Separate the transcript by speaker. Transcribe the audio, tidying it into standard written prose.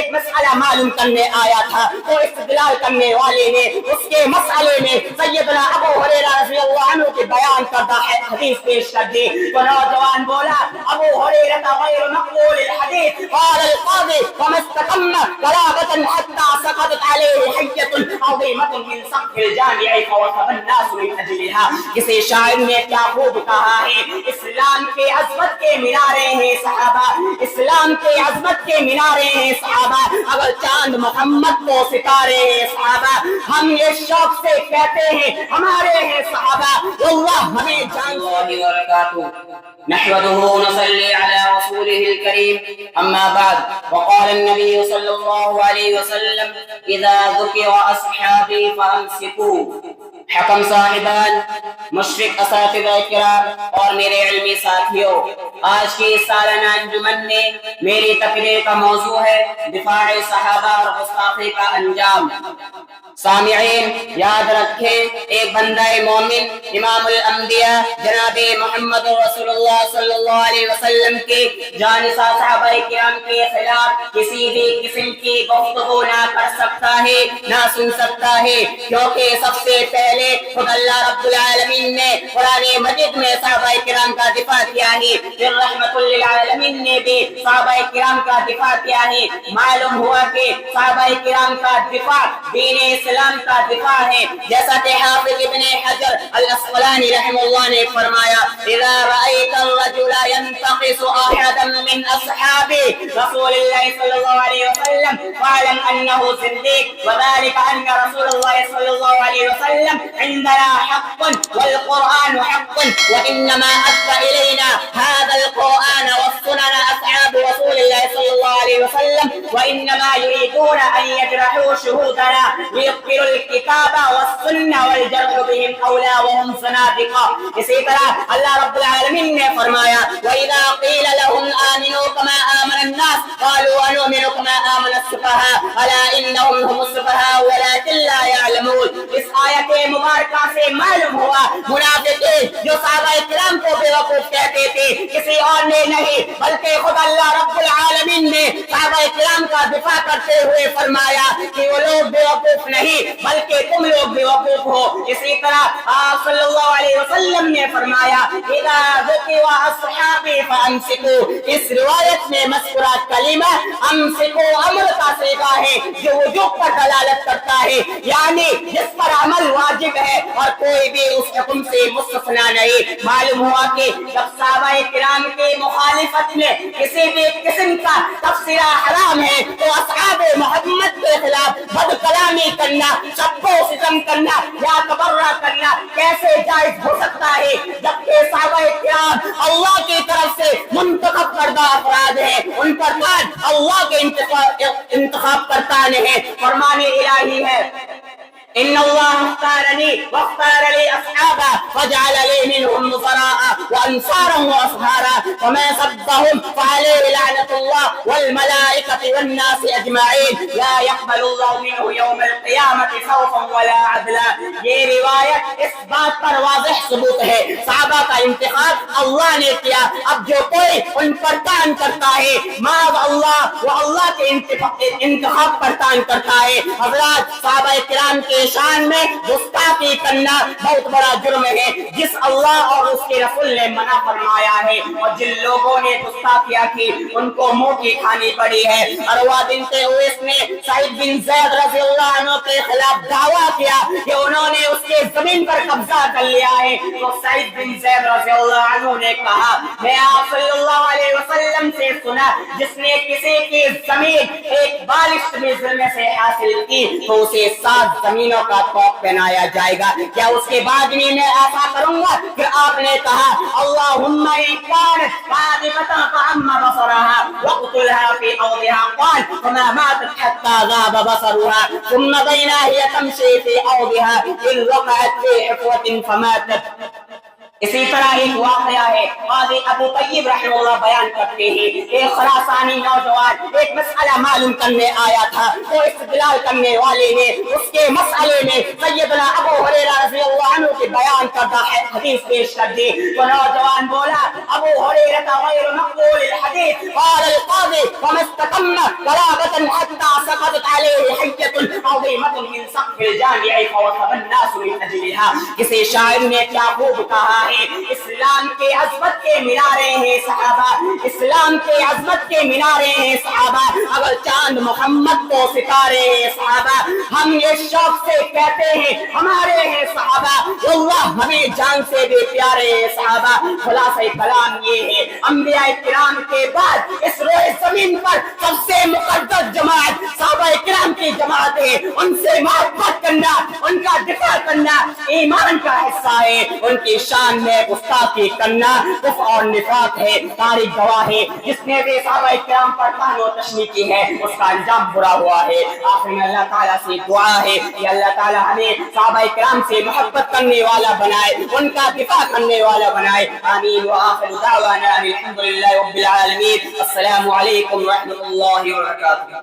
Speaker 1: ایک مسئلہ معلوم کرنے آیا تھا تو استدلال کرنے والے نے اس کے مسئلے میں سیدنا ابو ہریرہ رضی اللہ عنہ کے بیان کردہ حدیث پیش کر دی تو نوجوان بولا ابو ہریرہ غیر مقبول الحدیث قال القاضی وما استتم قرابة حتى سقطت عليه حية عظيمة من سقف الجامع فوقف الناس من اجلها. کسی شاعر نے کیا خوب کہا ہے، اسلام کے عظمت کے مینارے ہیں صحابہ، اسلام کے عظمت کے مینارے ہیں صحابہ، اگر چاند محمد کو ستارے ہیں صحابہ، ہم یہ شوق سے کہتے ہیں ہمارے ہیں صحابہ. واللہ ہمیں جان
Speaker 2: نحمده ونصلي على رسوله الكريم. أما بعد، وقال النبي صلى الله عليه وسلم إذا ذكر أصحابي فأمسكوا. حکم صاحبان، مشرق اساتذہ کرام اور میرے علمی ساتھیوں، آج کی سالانہ انجمن میں میری تقریر کا موضوع ہے دفاع صحابہ اور گستاخی کا انجام. سامعین یاد رکھیں، ایک بندہ مومن امام الانبیاء جناب محمد رسول اللہ صلی اللہ علیہ وسلم کے جانثہ صحابہ کرام کے خلاف کسی بھی قسم کی گفتگو نہ کر سکتا ہے، نہ سن سکتا ہے، کیونکہ سب سے پہلے خود اللہ رب العالمین نے قرآن مجید میں صحابہ کرام کا دفاع کیا ہے، پھر رحمت للعالمین نے بھی صحابہ کرام کا دفاع کیا ہے. معلوم ہوا کہ صحابہ کرام کا دفاع دین اسلام کا دفاع ہے، جیسا کہ حافظ ابن حجر الاسقلانی رحمہ اللہ نے فرمایا اذا رأيت الرجل ينتقص احدا من اصحاب رسول اللہ صلی اللہ علیہ وسلم فاعلم انه زنديق وذلك ان رسول الله صلی اللہ علیہ وسلم عندنا حق والقرآن حق وانما ادى الينا هذا القرآن والسنن اصحاب رسول الله صلی اللہ علیہ وسلم وانما يريدون ان يجرحوا شهودنا ليقبلوا الكتاب والسنة والجرح بهم أولى وهم زنادقة. اسی طرح اللہ رب العالمین نے فرمایا وَإِذَا قِيلَ لَهُمْ آمِنُوا كَمَا آمَنَ النَّاسُ قَالُوا أَنُؤْمِنُ كَمَا آمَنَ السُّفَهَاءُ أَلَا إِنَّهُمْ هُمُ السُّفَهَاءُ وَلَكِنْ لَا يَعْلَمُونَ. اس آیت مبارکہ سے معلوم ہوا منافقین جو صحابہ کرام کو بیوقوف کہتے تھے کسی اور نے نہیں بلکہ خود اللہ رب العالمین نے صحابہ کرام کا دفاع کرتے ہوئے فرمایا کہ وہ لوگ بیوقوف نہیں بلکہ تم لوگ بیوقوف ہو. اسی طرح آپ صلی اللہ علیہ وسلم نے فرمایا اذا ذکر اصحابی فامسکوا. اس روایت میں مذکورہ کلمہ امسکوا امر کا صیغہ ہے جو وجوب پر دلالت کرتا ہے، یعنی جس پر عمل واجب ہے اور کوئی بھی اس حکم سے مستثنی نہیں. معلوم ہوا کہ جب صحابہ کرام کے مخالفت میں کسی بھی قسم کا تفسیرہ حرام ہے تو اصحاب محمد کے خلاف بد کلامی کرنا، سب کو ستم کرنا یا تبرہ کرنا کیسے جائز ہو سکتا ہے جبکہ صحابہ کرام اللہ کی طرف سے منتخب کردہ افراد ہیں، ان پر اللہ کے انتخاب کرتا نہیں. فرمان الہی ہے ان اللہ اختارنی واختار لی اصحابا وجعل لی منهم نصراء وانصارا واصهارا ومن صدهم فعليه لعنة الله والملائكة والناس اجمعین لا يقبل الله منه يوم القيامة خوفا ولا عدلا. یہ روایت اس بات پر واضح ثبوت ہے صحابہ کا انتخاب اللہ نے کیا. اب جو کوئی ان پر طعن کرتا ہے معاذ اللہ وہ اللہ کے انتخاب پر طعن کرتا ہے. حضرات صحابہ کرام کے شان میں گستاخی کرنا بہت بڑا جرم ہے جس اللہ اور اس کے رسول نے منع فرمایا ہے، اور جن لوگوں نے گستاخیاں کی ان کو منہ کی کھانی پڑی ہے. عروہ بنت اویس نے سعید بن زید رضی اللہ عنہ کے خلاف دعویٰ کیا کہ انہوں نے اس کے زمین پر قبضہ کر لیا ہے تو سعید بن زید رضی اللہ عنہ نے کہا میں آپ صلی اللہ علیہ وسلم سے سنا جس نے کسی کی زمین ایک بالشت میں ظلم سے حاصل کی تو اسے 7 زمینوں کا توق پہنایا جائے گا. کیا اس کے بعد میں ایسا کروں گا؟ پھر آپ نے کہا اللہم ان کانت قاذفۃ فعم بصرها وقتلها في اوضها قال فما ماتت حتى غاب بصرها ثم بينا هي تمشي في اوضها اذ وقعت في حفوة فماتت. اسی طرح ایک واقعہ ہے قاضی ابو طیب رحمہ اللہ بیان کرتے ہیں ایک خراسانی نوجوان ایک مسئلہ معلوم کرنے آیا تھا تو استدلال کرنے والے نے اس کے مسئلے میں سیدنا ابو ہریرہ رضی اللہ عنہ کے بیان کردہ حدیث پیش کر دی تو نوجوان بولا ابو ہریرہ غیر مقبول الحدیث قال القاضی وما استتم قرابة حتى
Speaker 1: سقطت عليه حية عظيمة من سقف الجامع فوثب الناس من أجلها. کسی شاعر نے کیا خوب کہا ہے، اسلام کے عظمت کے مینارے ہیں صحابہ، اسلام کے عظمت کے مینارے ہیں صحابہ، اگر چاند محمد تو ستارے ہیں صحابہ. ہم یہ شوق سے کہتے ہیں ہمارے ہیں صحابہ، واللہ ہمیں جان سے بھی پیارے ہیں صحابہ. خلاصہ کلام یہ ہے، انبیاء کرام کے بعد اس روئے زمین پر سب سے مقدس جماعت صحابہ کرام کی جماعت ہے. ان سے محبت کرنا، ان کا دفاع کرنا ایمان کا حصہ ہے. ان کی شان میں گستاخی کرنا کفر اور نفاق ہے. تاریخ گواہ ہے، جس نے بھی صحابہ کرام پر طعن و تشنیع کی ہے اس کا انجام برا ہوا ہے. آخر میں اللہ تعالیٰ سے دعا ہے کہ اللہ تعالیٰ ہمیں صحابہ کرام سے محبت کرنے والا بنائے، ان کا دفاع کرنے والا بنائے. آمین. وآخر دعوانا الحمد للہ رب العالمین. السلام علیکم ورحمۃ اللہ وبرکاتہ.